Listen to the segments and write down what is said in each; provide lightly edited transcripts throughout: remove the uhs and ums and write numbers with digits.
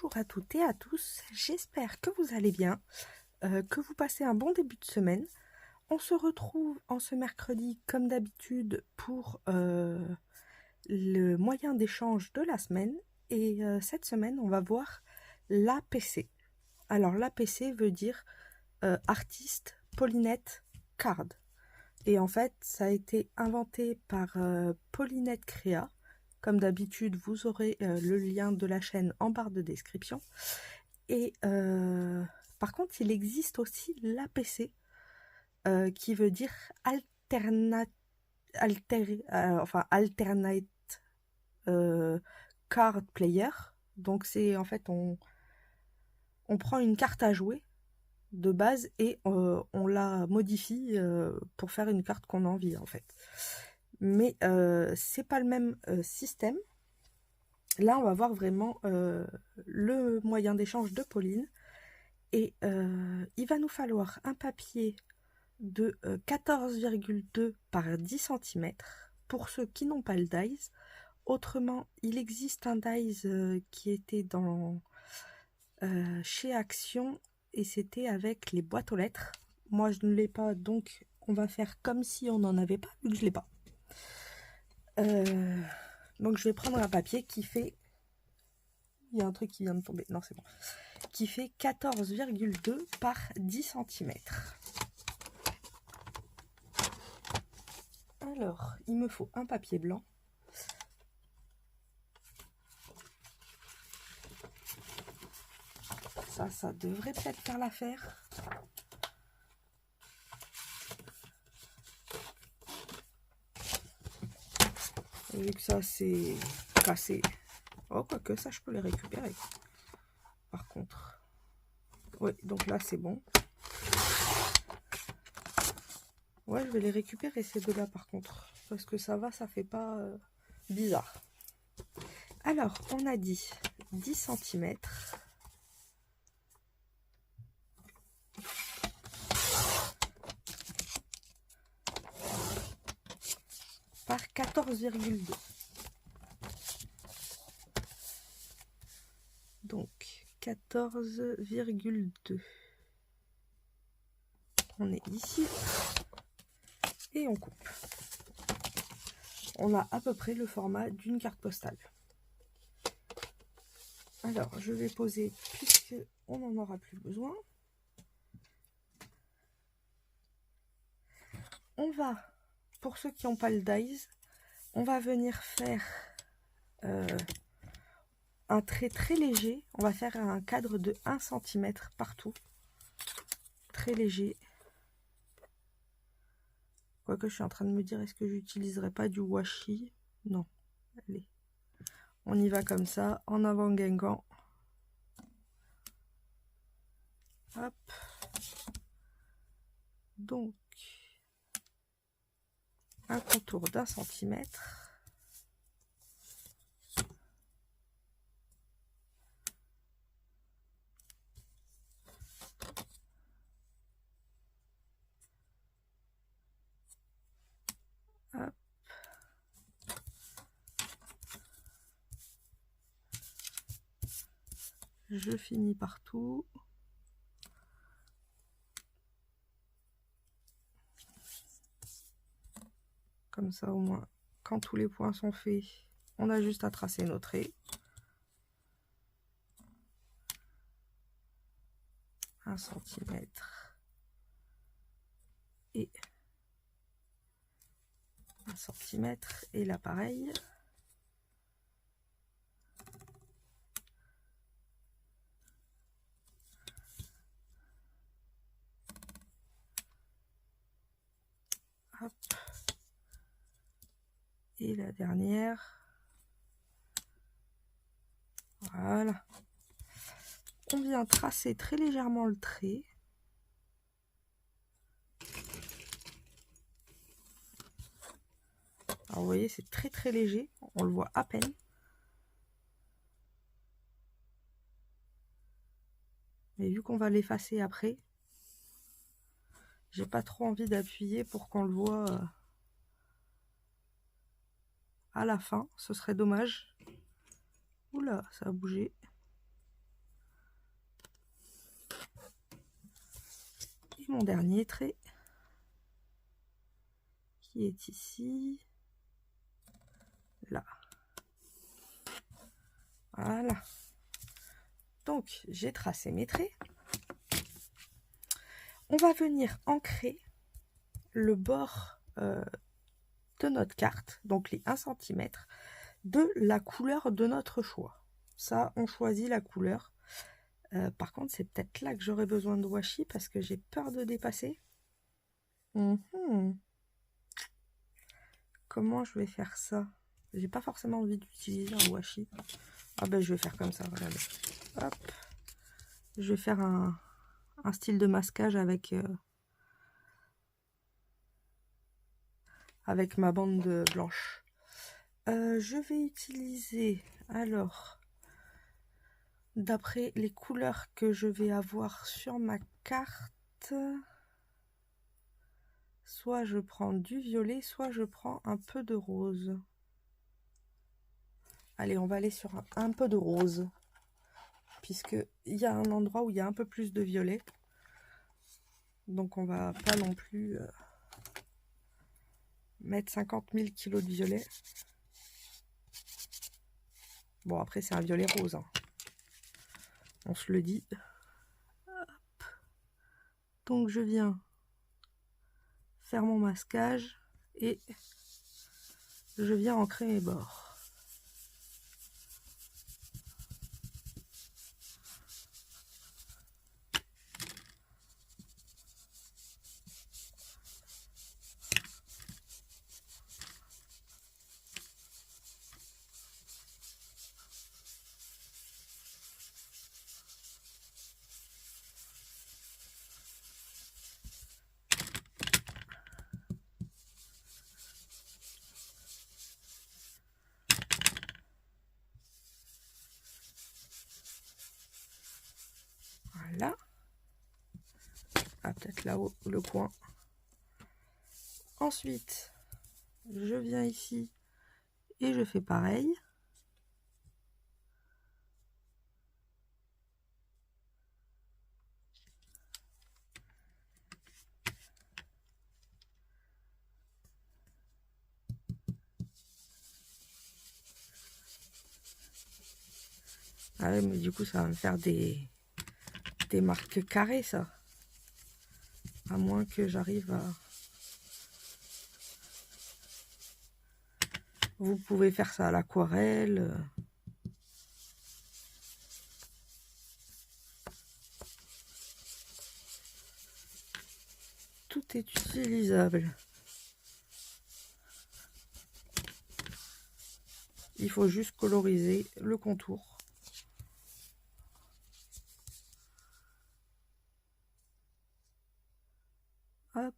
Bonjour à toutes et à tous, j'espère que vous allez bien, que vous passez un bon début de semaine. On se retrouve en ce mercredi comme d'habitude pour le moyen d'échange de la semaine. Et cette semaine, on va voir l'APC. Alors l'APC veut dire Artist Pollinate Card. Et en fait, ça a été inventé par Pollinate Crea. Comme d'habitude, vous aurez le lien de la chaîne en barre de description. Et par contre, il existe aussi l'APC, qui veut dire Alternate Card Player. Donc c'est en fait, on prend une carte à jouer de base et on la modifie pour faire une carte qu'on a envie en fait. Mais c'est pas le même système. Là, on va voir vraiment le moyen d'échange de Pauline. Et il va nous falloir un papier de 14,2 par 10 cm pour ceux qui n'ont pas le dies. Autrement, il existe un dies qui était dans chez Action et c'était avec les boîtes aux lettres. Moi, je ne l'ai pas, donc on va faire comme si on n'en avait pas, vu que je ne l'ai pas. Donc je vais prendre un papier qui fait... Il y a un truc qui vient de tomber. Non, c'est bon. Qui fait 14,2 par 10 cm. Alors, il me faut un papier blanc. Ça devrait peut-être faire l'affaire. Vu que ça, c'est cassé. Oh, quoique, ça, je peux les récupérer. Par contre. Oui, donc là, c'est bon. Ouais, je vais les récupérer, ces deux-là, par contre. Parce que ça va, ça fait pas bizarre. Alors, on a dit 10 cm. Par 14,2. Donc, 14,2. On est ici. Et on coupe. On a à peu près le format d'une carte postale. Alors, je vais poser, puisque on n'en aura plus besoin. On va, pour ceux qui n'ont pas le dies, on va venir faire un trait très léger. On va faire un cadre de 1 cm partout. Très léger. Quoique je suis en train de me dire, est-ce que j'utiliserai pas du washi? Non. Allez. On y va comme ça, en avant Guingamp. Hop. Donc, un contour d'1 cm. Hop. Je finis partout. Comme ça, au moins, quand tous les points sont faits, on a juste à tracer nos traits. 1 cm. Et 1 cm. Et là, pareil. Hop. Et la dernière. Voilà. On vient tracer très légèrement le trait. Alors vous voyez, c'est très très léger, on le voit à peine. Mais vu qu'on va l'effacer après, j'ai pas trop envie d'appuyer pour qu'on le voit à la fin, ce serait dommage. Oula, ça a bougé. mon dernier trait qui est ici, là. Voilà. Donc, j'ai tracé mes traits. On va venir ancrer le bord de notre carte, donc les 1 cm, de la couleur de notre choix. Ça, on choisit la couleur. Par contre, c'est peut-être là que j'aurai besoin de washi parce que j'ai peur de dépasser. Comment je vais faire ça? J'ai pas forcément envie d'utiliser un washi. Ah ben, je vais faire comme ça, regardez. Hop. Je vais faire un style de masquage avec ma bande blanche. Je vais utiliser, alors, d'après les couleurs que je vais avoir sur ma carte, soit je prends du violet, soit je prends un peu de rose. Allez, on va aller sur un peu de rose, puisqu'il y a un endroit où il y a un peu plus de violet. Donc on va pas non plus mettre 50 000 kilos de violet. Bon, après c'est un violet rose, hein. On se le dit. Hop. Donc je viens faire mon masquage et je viens ancrer mes bords. Voilà. Ah, peut-être là-haut, le coin. Ensuite, je viens ici et je fais pareil. Ah ouais, mais du coup, ça va me faire des marques carrées, ça. À moins que j'arrive à... Vous pouvez faire ça à l'aquarelle. Tout est utilisable. Il faut juste coloriser le contour. Hop.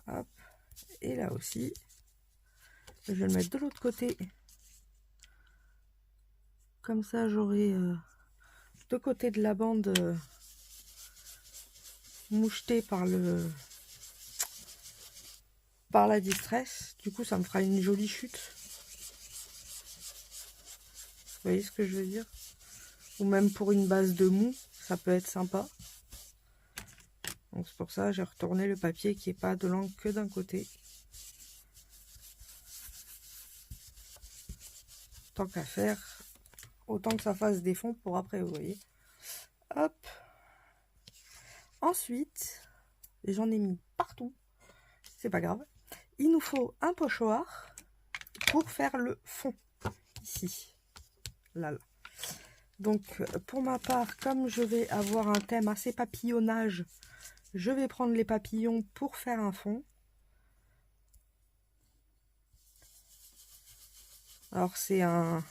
Hop. Et là aussi, je vais le mettre de l'autre côté. Comme ça, j'aurai deux côtés de la bande mouchetés par la distress. Du coup, ça me fera une jolie chute. Vous voyez ce que je veux dire? Ou même pour une base de mou, ça peut être sympa. Donc c'est pour ça j'ai retourné le papier qui n'est pas de l'angle que d'un côté. Tant qu'à faire, autant que ça fasse des fonds pour après, vous voyez. Hop. Ensuite, j'en ai mis partout. C'est pas grave. Il nous faut un pochoir pour faire le fond. Ici. Là. Donc pour ma part, comme je vais avoir un thème assez papillonnage, je vais prendre les papillons pour faire un fond. Alors c'est un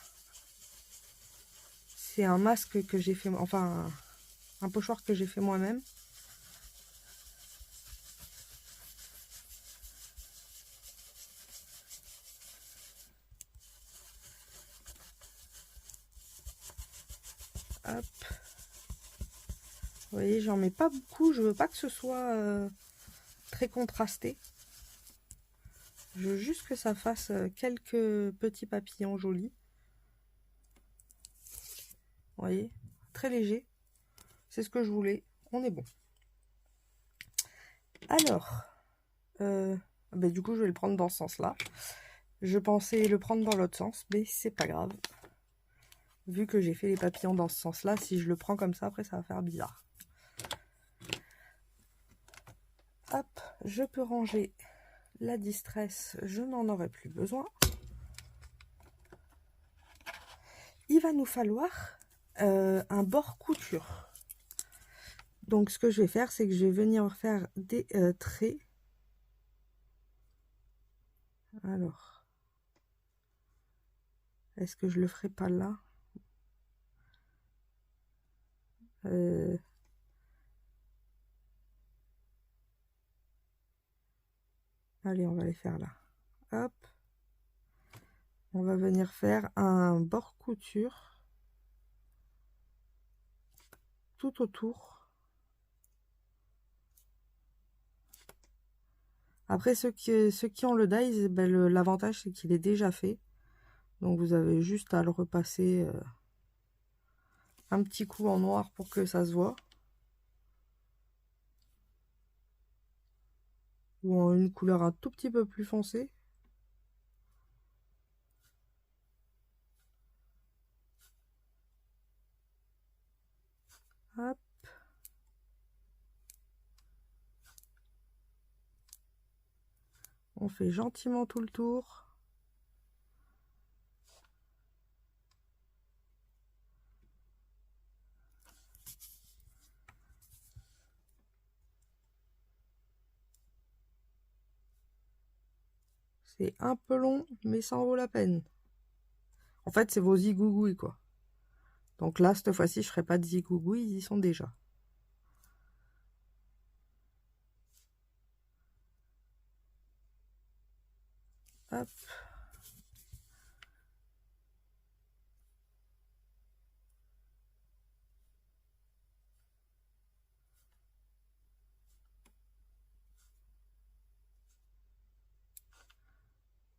c'est un masque que j'ai fait, enfin un pochoir que j'ai fait moi-même. Hop. Vous voyez, j'en mets pas beaucoup, je veux pas que ce soit très contrasté. Je veux juste que ça fasse quelques petits papillons jolis. Vous voyez, très léger. C'est ce que je voulais. On est bon. Alors, du coup, je vais le prendre dans ce sens-là. Je pensais le prendre dans l'autre sens, mais c'est pas grave. Vu que j'ai fait les papillons dans ce sens-là, si je le prends comme ça, après, ça va faire bizarre. Hop, je peux ranger la distress. Je n'en aurai plus besoin. Il va nous falloir un bord couture. Donc, ce que je vais faire, c'est que je vais venir faire des traits. Alors, est-ce que je le ferai pas là? Allez, on va les faire là. Hop. On va venir faire un bord couture tout autour. Après, ceux qui ont le dies, l'avantage c'est qu'il est déjà fait. Donc vous avez juste à le repasser un petit coup en noir pour que ça se voit. Ou en une couleur un tout petit peu plus foncée. Hop. On fait gentiment tout le tour. C'est un peu long, mais ça en vaut la peine. En fait, c'est vos zigougouilles, quoi. Donc là, cette fois-ci, je ferai pas de zigougouilles, ils y sont déjà. Hop.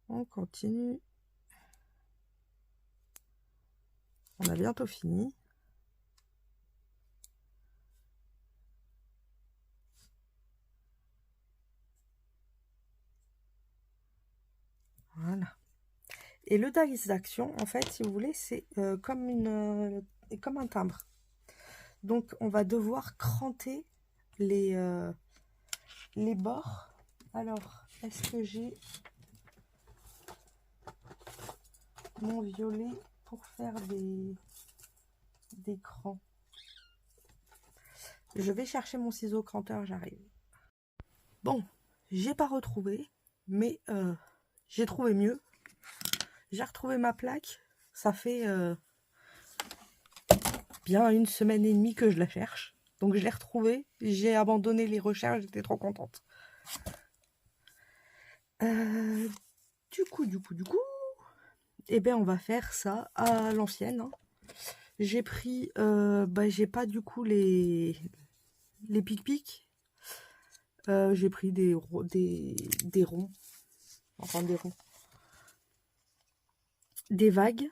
On continue. On a bientôt fini. Voilà. Et le dies d'action, en fait, si vous voulez, c'est comme un timbre. Donc, on va devoir cranter les bords. Alors, est-ce que j'ai mon violet pour faire des crans? Je vais chercher mon ciseau cranteur, j'arrive. Bon, j'ai pas retrouvé, mais j'ai trouvé mieux. J'ai retrouvé ma plaque. Ça fait bien 1 semaine et demie que je la cherche. Donc je l'ai retrouvée. J'ai abandonné les recherches, j'étais trop contente. Du coup, eh ben on va faire ça à l'ancienne. Hein. J'ai pris, j'ai pas du coup les pic-pic. J'ai pris des ronds. Enfin des ronds. Des vagues.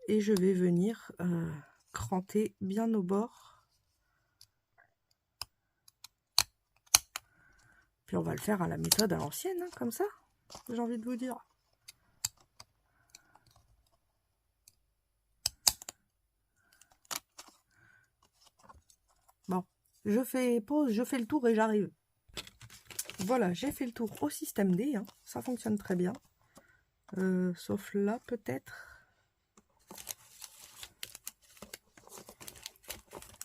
Et je vais venir cranter bien au bord. Puis on va le faire à la méthode à l'ancienne, hein, comme ça, j'ai envie de vous dire. Bon, je fais pause, je fais le tour et j'arrive. Voilà, j'ai fait le tour au système D, hein, ça fonctionne très bien. Sauf là, peut-être.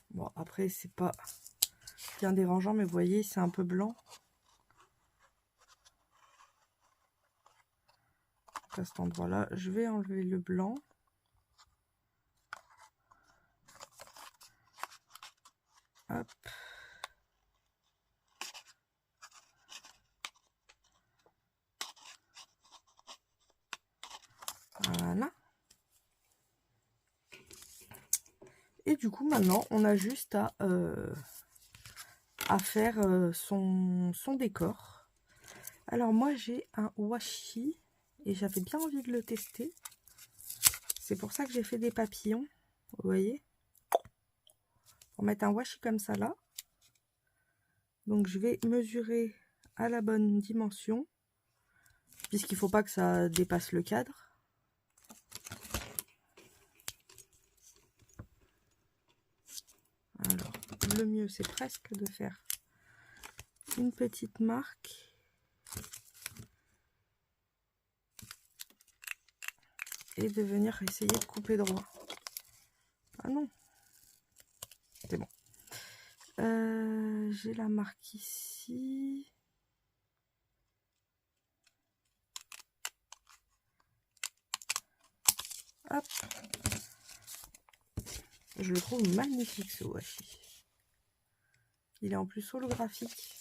Bon, après, c'est pas bien dérangeant, mais vous voyez, c'est un peu blanc. À cet endroit-là, je vais enlever le blanc. Hop. Voilà. Et du coup, maintenant, on a juste à faire son décor. Alors moi, j'ai un washi et j'avais bien envie de le tester. C'est pour ça que j'ai fait des papillons, vous voyez. Pour mettre un washi comme ça là. Donc je vais mesurer à la bonne dimension, puisqu'il ne faut pas que ça dépasse le cadre. Alors, le mieux, c'est presque de faire une petite marque. Et de venir essayer de couper droit. Ah non, c'est bon. J'ai la marque ici. Hop. Je le trouve magnifique ce washi. Il est en plus holographique.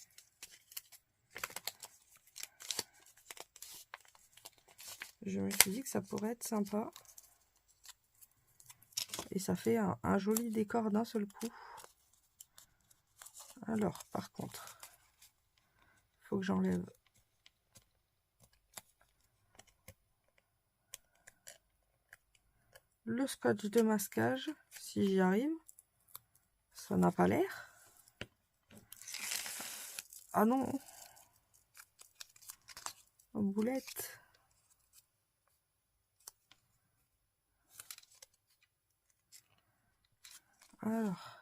Je me suis dit que ça pourrait être sympa. Et ça fait un joli décor d'un seul coup. Alors, par contre, il faut que j'enlève le scotch de masquage, si j'y arrive. Ça n'a pas l'air. Ah non, boulette. Alors,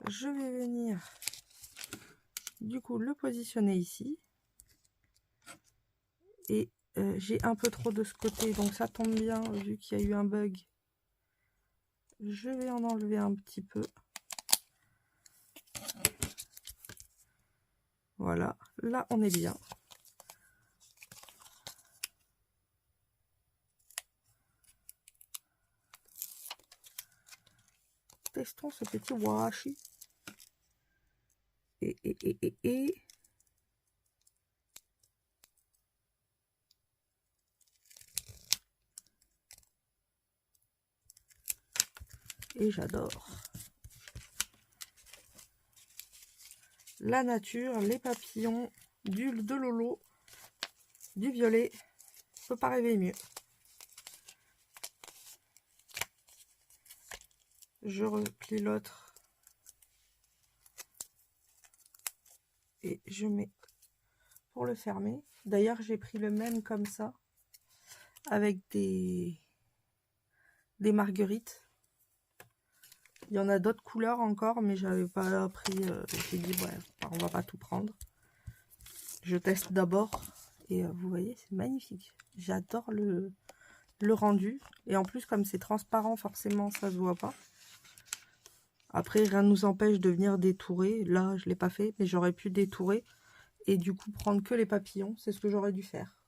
je vais venir du coup le positionner ici. Et j'ai un peu trop de ce côté, donc ça tombe bien vu qu'il y a eu un bug. Je vais en enlever un petit peu. Voilà, là on est bien. Testons ce petit washi. Et j'adore. La nature, les papillons, de Lolo, du violet. Je peux pas rêver mieux. Je replie l'autre. Et je mets pour le fermer. D'ailleurs, j'ai pris le même comme ça. Avec des marguerites. Il y en a d'autres couleurs encore, mais j'avais pas pris. J'ai dit, ouais, on va pas tout prendre. Je teste d'abord. Et vous voyez, c'est magnifique. J'adore le rendu. Et en plus, comme c'est transparent, forcément, ça se voit pas. Après, rien ne nous empêche de venir détourer. Là, je l'ai pas fait, mais j'aurais pu détourer. Et du coup, prendre que les papillons. C'est ce que j'aurais dû faire.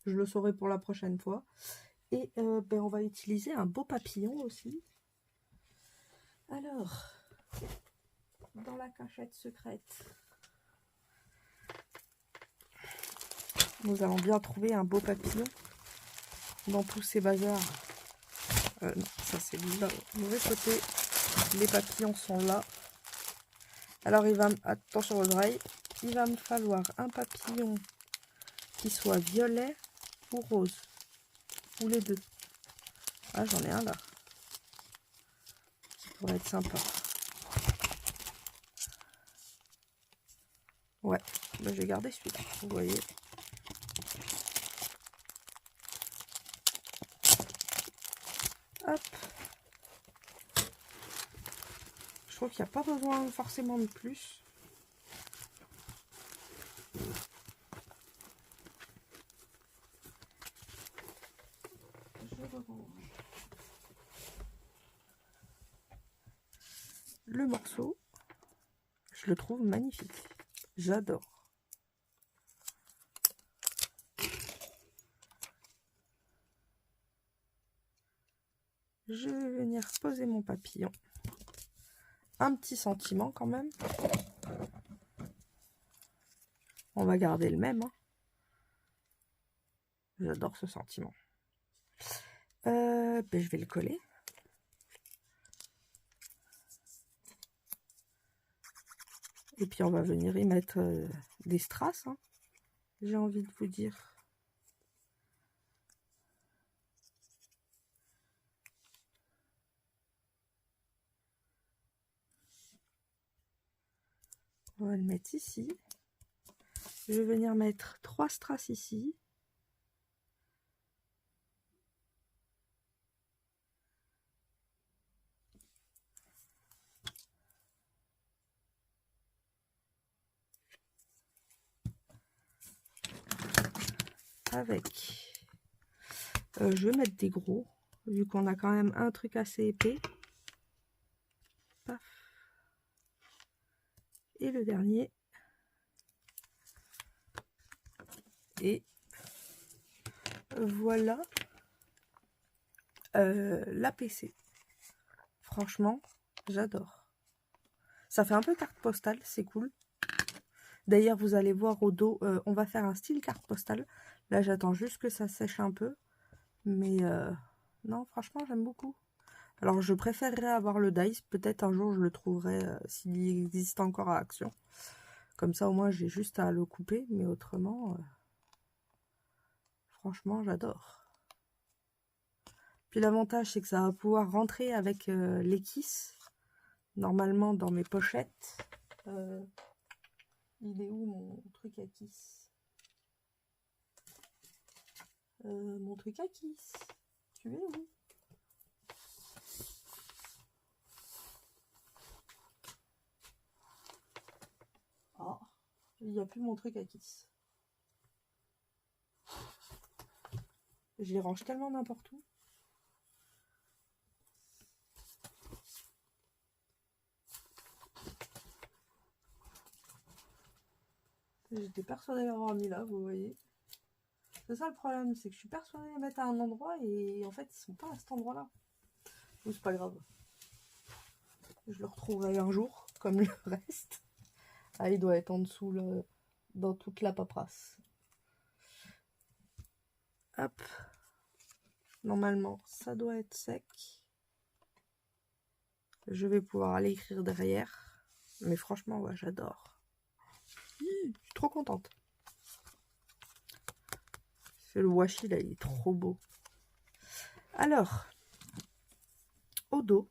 Je le saurai pour la prochaine fois. Et ben, on va utiliser un beau papillon aussi. Alors, dans la cachette secrète, nous allons bien trouver un beau papillon dans tous ces bazars. Non, ça c'est le mauvais côté. Les papillons sont là. Alors, attention aux oreilles, il va me falloir un papillon qui soit violet ou rose. Ou les deux. Ah, j'en ai un là. Ça pourrait être sympa. Ouais, ben, je vais garder celui-là, vous voyez. Hop. Je trouve qu'il n'y a pas besoin forcément de plus. Je rerange Le morceau, je le trouve magnifique. J'adore. Je vais venir poser mon papillon. Un petit sentiment quand même. On va garder le même. Hein. J'adore ce sentiment. Ben, je vais le coller. Et puis on va venir y mettre des strass. Hein. J'ai envie de vous dire. On va le mettre ici. Je vais venir mettre 3 strass ici. Avec. Je vais mettre des gros, vu qu'on a quand même un truc assez épais. Paf. Et le dernier. Et voilà l'APC. Franchement, j'adore. Ça fait un peu carte postale, c'est cool. D'ailleurs, vous allez voir au dos, on va faire un style carte postale. Là, j'attends juste que ça sèche un peu. Mais non, franchement, j'aime beaucoup. Alors, je préférerais avoir le dice. Peut-être un jour, je le trouverai s'il existe encore à Action. Comme ça, au moins, j'ai juste à le couper. Mais autrement, franchement, j'adore. Puis l'avantage, c'est que ça va pouvoir rentrer avec les kisses. Normalement, dans mes pochettes. Il est où mon truc à kiss? Mon truc à kiss. Tu es où? Oh, il n'y a plus mon truc à kiss. Je les range tellement n'importe où. J'étais persuadée d'avoir mis là, vous voyez. C'est ça le problème, c'est que je suis persuadée de les mettre à un endroit et en fait ils sont pas à cet endroit-là. Mais c'est pas grave. Je le retrouverai un jour, comme le reste. Ah, il doit être en dessous, là, dans toute la paperasse. Hop. Normalement, ça doit être sec. Je vais pouvoir aller écrire derrière. Mais franchement, ouais, j'adore. Je suis trop contente. Le washi, là, il est trop beau. Alors, au dos.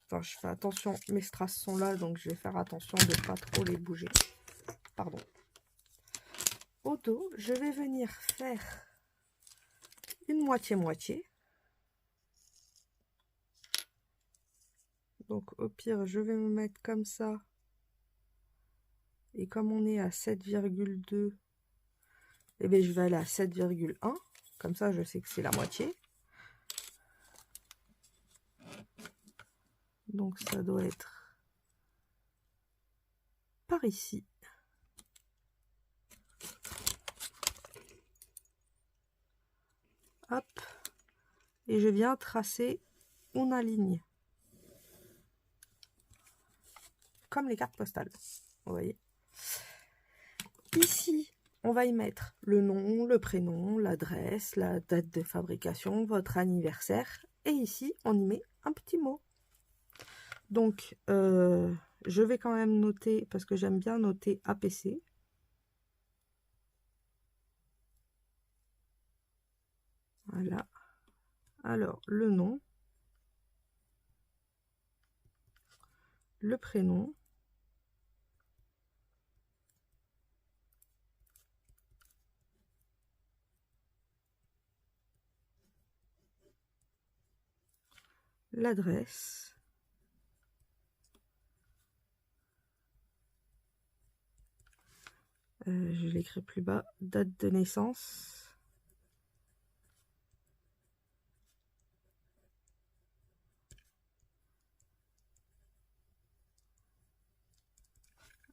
Enfin, je fais attention, mes strass sont là, donc je vais faire attention de ne pas trop les bouger. Pardon. Au dos, je vais venir faire une moitié-moitié. Donc, au pire, je vais me mettre comme ça. Et comme on est à 7,2, eh bien, je vais aller à 7,1. Comme ça, je sais que c'est la moitié. Donc, ça doit être par ici. Hop. Et je viens tracer une ligne. Comme les cartes postales. Vous voyez. Ici, on va y mettre le nom, le prénom, l'adresse, la date de fabrication, votre anniversaire. Et ici, on y met un petit mot. Donc, je vais quand même noter, parce que j'aime bien noter APC. Voilà. Alors, le nom, le prénom, l'adresse, je l'écris plus bas, date de naissance,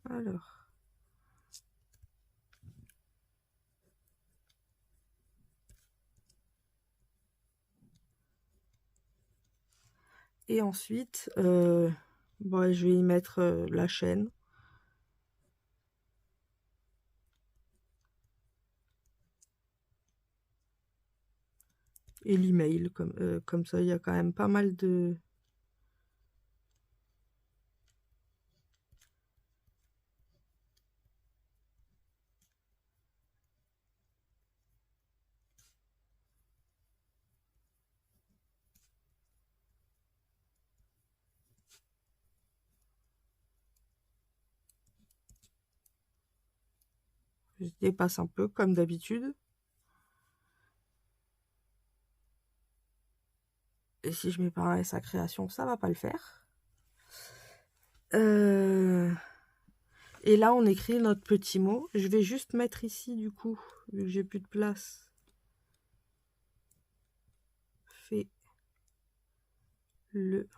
Alors. Et ensuite, bon, je vais y mettre la chaîne. Et l'email, comme ça, il y a quand même pas mal de... Je dépasse un peu, comme d'habitude. Et si je mets pas sa création, ça va pas le faire. Et là, on écrit notre petit mot. Je vais juste mettre ici, du coup, vu que j'ai plus de place. Fait le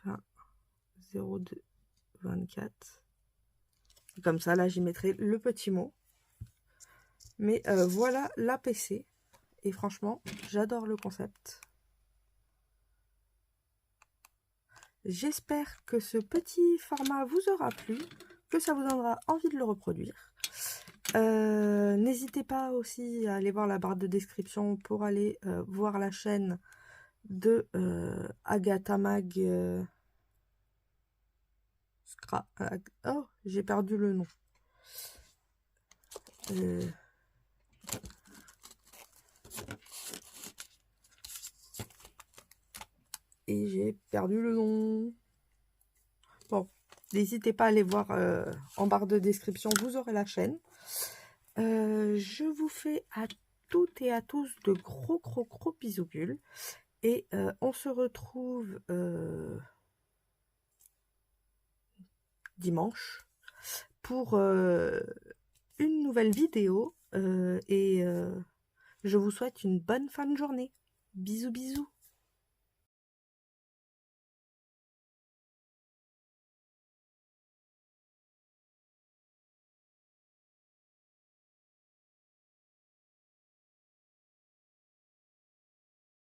20 02 24. Comme ça, là, j'y mettrai le petit mot. Mais voilà l'APC. Et franchement, j'adore le concept. J'espère que ce petit format vous aura plu, que ça vous donnera envie de le reproduire. N'hésitez pas aussi à aller voir la barre de description pour aller voir la chaîne de Agatha Mag. Oh, j'ai perdu le nom. Et j'ai perdu le nom. Bon, n'hésitez pas à aller voir en barre de description, vous aurez la chaîne. Je vous fais à toutes et à tous de gros bisous bulles. Et on se retrouve dimanche pour une nouvelle vidéo. Et je vous souhaite une bonne fin de journée. Bisous bisous.